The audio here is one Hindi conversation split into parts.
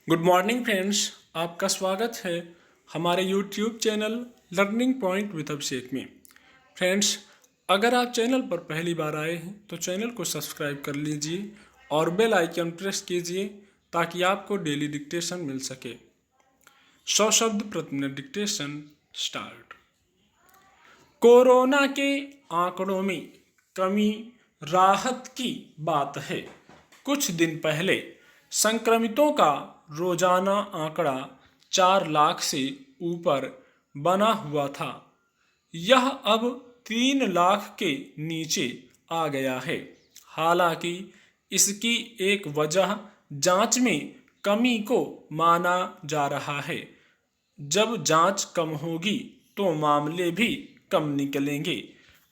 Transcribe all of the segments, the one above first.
Good morning friends. आपका स्वागत है हमारे YouTube channel learning point with Abhishek में। फ्रेंड्स, अगर आप चैनल पर पहली बार आए हैं तो चैनल को सब्सक्राइब कर लीजिए और बेल आइकन प्रेस कीजिए ताकि आपको डेली डिक्टेशन मिल सके। 100 शब्द प्रति मिनट डिक्टेशन स्टार्ट। कोरोना के आंकड़ों में कमी राहत की बात है। कुछ दिन पहले संक्रमितों का रोजाना आंकड़ा 4 लाख से ऊपर बना हुआ था। यह अब 3 लाख के नीचे आ गया है। हालांकि इसकी एक वजह जांच में कमी को माना जा रहा है। जब जांच कम होगी तो मामले भी कम निकलेंगे,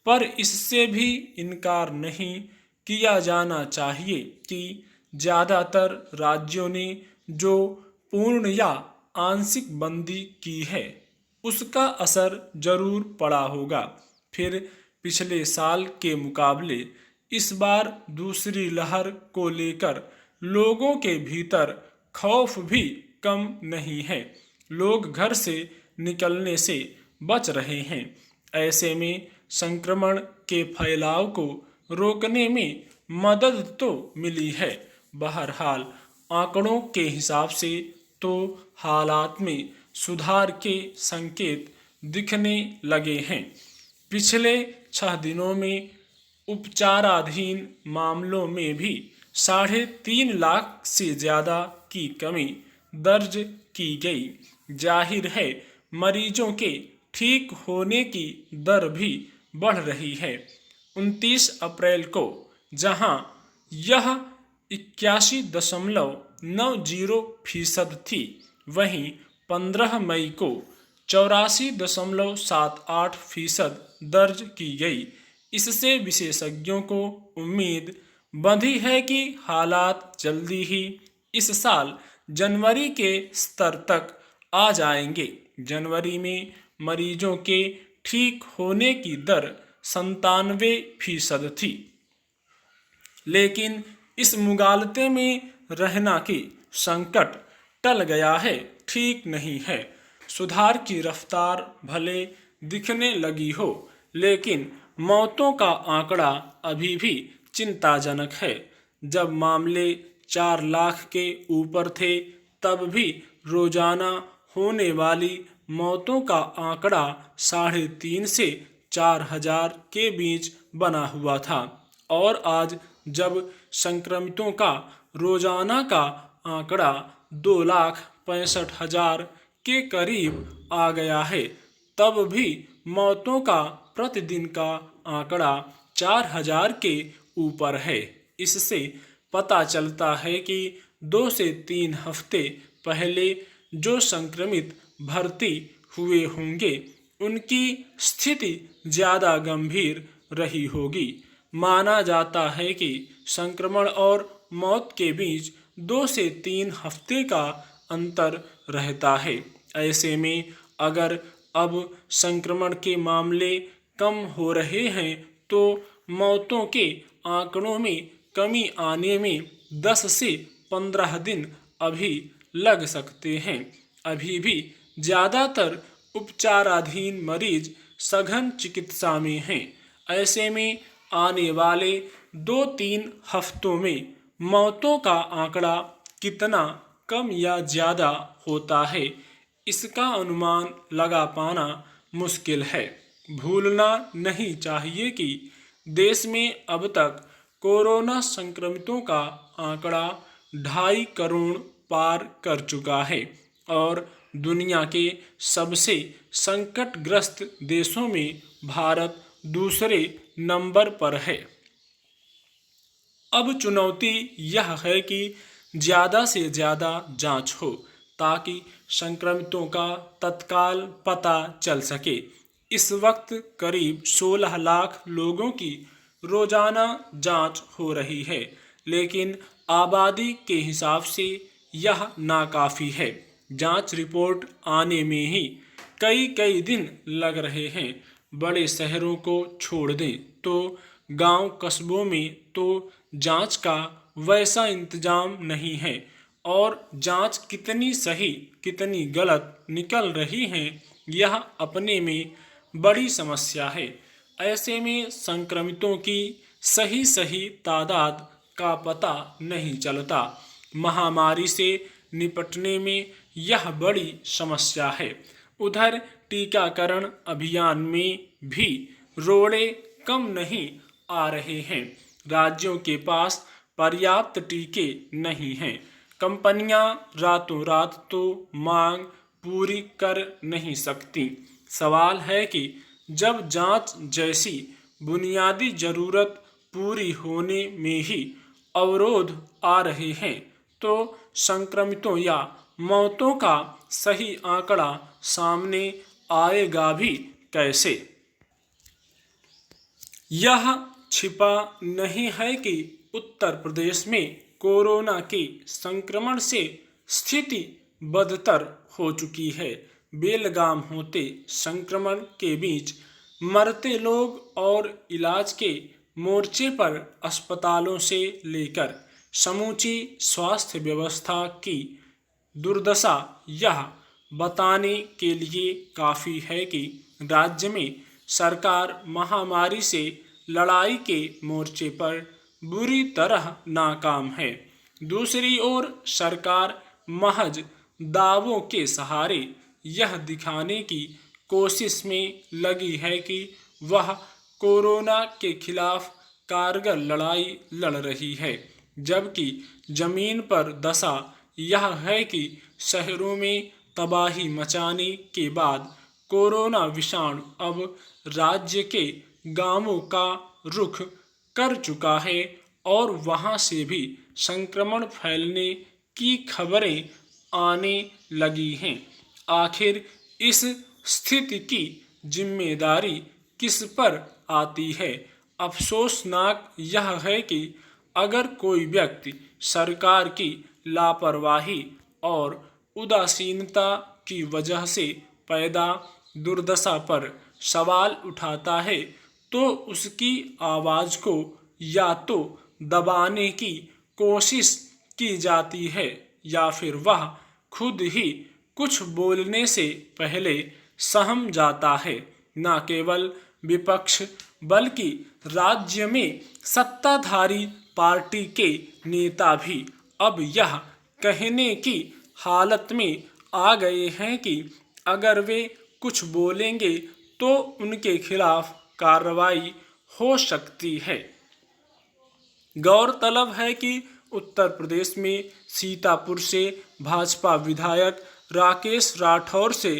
पर इससे भी इनकार नहीं किया जाना चाहिए कि ज़्यादातर राज्यों ने जो पूर्ण या आंशिक बंदी की है उसका असर जरूर पड़ा होगा। फिर पिछले साल के मुकाबले इस बार दूसरी लहर को लेकर लोगों के भीतर खौफ भी कम नहीं है। लोग घर से निकलने से बच रहे हैं। ऐसे में संक्रमण के फैलाव को रोकने में मदद तो मिली है। बहरहाल आंकड़ों के हिसाब से तो हालात में सुधार के संकेत दिखने लगे हैं। पिछले 6 दिनों में उपचाराधीन मामलों में भी 3.5 लाख से ज़्यादा की कमी दर्ज की गई। जाहिर है मरीजों के ठीक होने की दर भी बढ़ रही है। 29 अप्रैल को जहां यह 81.90% थी, वहीं 15 मई को 84.78% दर्ज की गई। इससे विशेषज्ञों को उम्मीद बंधी है कि हालात जल्दी ही इस साल जनवरी के स्तर तक आ जाएंगे। जनवरी में मरीजों के ठीक होने की दर 97% थी, लेकिन इस मुगालते में रहना की संकट टल गया है, ठीक नहीं है। सुधार की रफ्तार भले दिखने लगी हो, लेकिन मौतों का आंकड़ा अभी भी चिंताजनक है। जब मामले 4 लाख के ऊपर थे तब भी रोजाना होने वाली मौतों का आंकड़ा 3.5 से 4,000 के बीच बना हुआ था, और आज जब संक्रमितों का रोजाना का आंकड़ा 2,65,000 के करीब आ गया है, तब भी मौतों का प्रतिदिन का आंकड़ा 4,000 के ऊपर है। इससे पता चलता है कि 2 से 3 हफ्ते पहले जो संक्रमित भर्ती हुए होंगे उनकी स्थिति ज़्यादा गंभीर रही होगी। माना जाता है कि संक्रमण और मौत के बीच 2 से 3 हफ्ते का अंतर रहता है। ऐसे में अगर अब संक्रमण के मामले कम हो रहे हैं तो मौतों के आंकड़ों में कमी आने में 10 से 15 दिन अभी लग सकते हैं। अभी भी ज़्यादातर उपचाराधीन मरीज सघन चिकित्सा में हैं। ऐसे में आने वाले 2-3 हफ्तों में मौतों का आंकड़ा कितना कम या ज़्यादा होता है, इसका अनुमान लगा पाना मुश्किल है। भूलना नहीं चाहिए कि देश में अब तक कोरोना संक्रमितों का आंकड़ा 2.5 करोड़ पार कर चुका है और दुनिया के सबसे संकटग्रस्त देशों में भारत दूसरे नंबर पर है। अब चुनौती यह है कि ज़्यादा से ज़्यादा जांच हो ताकि संक्रमितों का तत्काल पता चल सके। इस वक्त करीब 16 लाख लोगों की रोजाना जांच हो रही है, लेकिन आबादी के हिसाब से यह नाकाफ़ी है। जांच रिपोर्ट आने में ही कई दिन लग रहे हैं। बड़े शहरों को छोड़ दें तो गांव कस्बों में तो जांच का वैसा इंतजाम नहीं है और जांच कितनी सही कितनी गलत निकल रही है, यह अपने में बड़ी समस्या है। ऐसे में संक्रमितों की सही सही तादाद का पता नहीं चलता। महामारी से निपटने में यह बड़ी समस्या है। उधर टीकाकरण अभियान में भी रोड़े कम नहीं आ रहे हैं। राज्यों के पास पर्याप्त टीके नहीं हैं। कंपनियां रातों रात तो मांग पूरी कर नहीं सकती। सवाल है कि जब जांच जैसी बुनियादी जरूरत पूरी होने में ही अवरोध आ रहे हैं, तो संक्रमितों या मौतों का सही आंकड़ा सामने आएगा भी कैसे? यह छिपा नहीं है कि उत्तर प्रदेश में कोरोना के संक्रमण से स्थिति बदतर हो चुकी है। बेलगाम होते संक्रमण के बीच मरते लोग और इलाज के मोर्चे पर अस्पतालों से लेकर समूची स्वास्थ्य व्यवस्था की दुर्दशा यह बताने के लिए काफ़ी है कि राज्य में सरकार महामारी से लड़ाई के मोर्चे पर बुरी तरह नाकाम है। दूसरी ओर सरकार महज दावों के सहारे यह दिखाने की कोशिश में लगी है कि वह कोरोना के खिलाफ कारगर लड़ाई लड़ रही है, जबकि जमीन पर दशा यह है कि शहरों में तबाही मचाने के बाद कोरोना विषाणु अब राज्य के गांवों का रुख कर चुका है और वहां से भी संक्रमण फैलने की खबरें आने लगी हैं। आखिर इस स्थिति की जिम्मेदारी किस पर आती है? अफसोसनाक यह है कि अगर कोई व्यक्ति सरकार की लापरवाही और उदासीनता की वजह से पैदा दुर्दशा पर सवाल उठाता है, तो उसकी आवाज़ को या तो दबाने की कोशिश की जाती है या फिर वह खुद ही कुछ बोलने से पहले सहम जाता है। न केवल विपक्ष बल्कि राज्य में सत्ताधारी पार्टी के नेता भी अब यह कहने की हालत में आ गए हैं कि अगर वे कुछ बोलेंगे तो उनके खिलाफ कार्रवाई हो सकती है। गौरतलब है कि उत्तर प्रदेश में सीतापुर से भाजपा विधायक राकेश राठौर से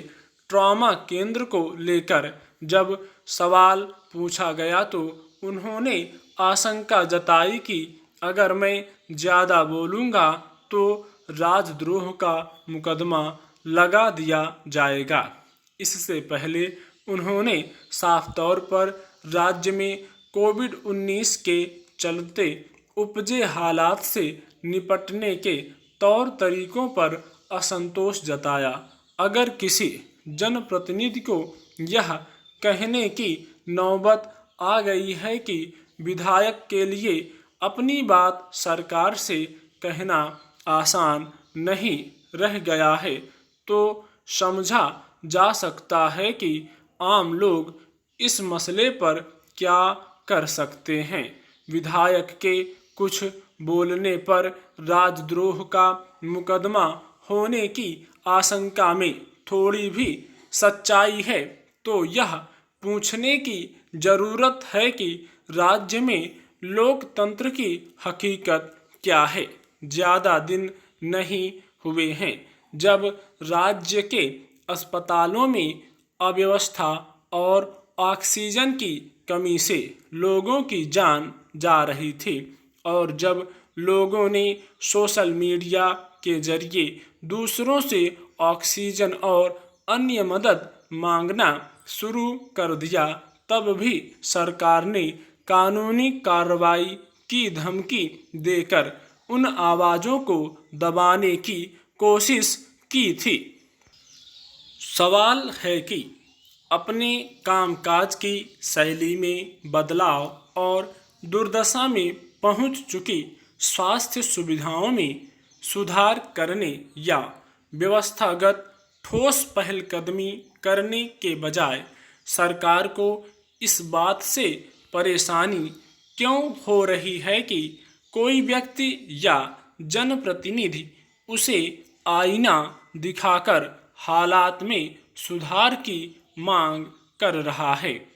ट्रॉमा केंद्र को लेकर जब सवाल पूछा गया तो उन्होंने आशंका जताई कि अगर मैं ज़्यादा बोलूँगा तो राजद्रोह का मुकदमा लगा दिया जाएगा। इससे पहले उन्होंने साफ तौर पर राज्य में कोविड-19 के चलते उपजे हालात से निपटने के तौर तरीकों पर असंतोष जताया। अगर किसी जनप्रतिनिधि को यह कहने की नौबत आ गई है कि विधायक के लिए अपनी बात सरकार से कहना आसान नहीं रह गया है, तो समझा जा सकता है कि आम लोग इस मसले पर क्या कर सकते हैं। विधायक के कुछ बोलने पर राजद्रोह का मुकदमा होने की आशंका में थोड़ी भी सच्चाई है, तो यह पूछने की जरूरत है कि राज्य में लोकतंत्र की हकीकत क्या है। ज़्यादा दिन नहीं हुए हैं जब राज्य के अस्पतालों में अव्यवस्था और ऑक्सीजन की कमी से लोगों की जान जा रही थी, और जब लोगों ने सोशल मीडिया के जरिए दूसरों से ऑक्सीजन और अन्य मदद मांगना शुरू कर दिया, तब भी सरकार ने कानूनी कार्रवाई की धमकी देकर उन आवाज़ों को दबाने की कोशिश की थी। सवाल है कि अपने कामकाज की शैली में बदलाव और दुर्दशा में पहुंच चुकी स्वास्थ्य सुविधाओं में सुधार करने या व्यवस्थागत ठोस पहलकदमी करने के बजाय सरकार को इस बात से परेशानी क्यों हो रही है कि कोई व्यक्ति या जनप्रतिनिधि उसे आईना दिखाकर हालात में सुधार की मांग कर रहा है।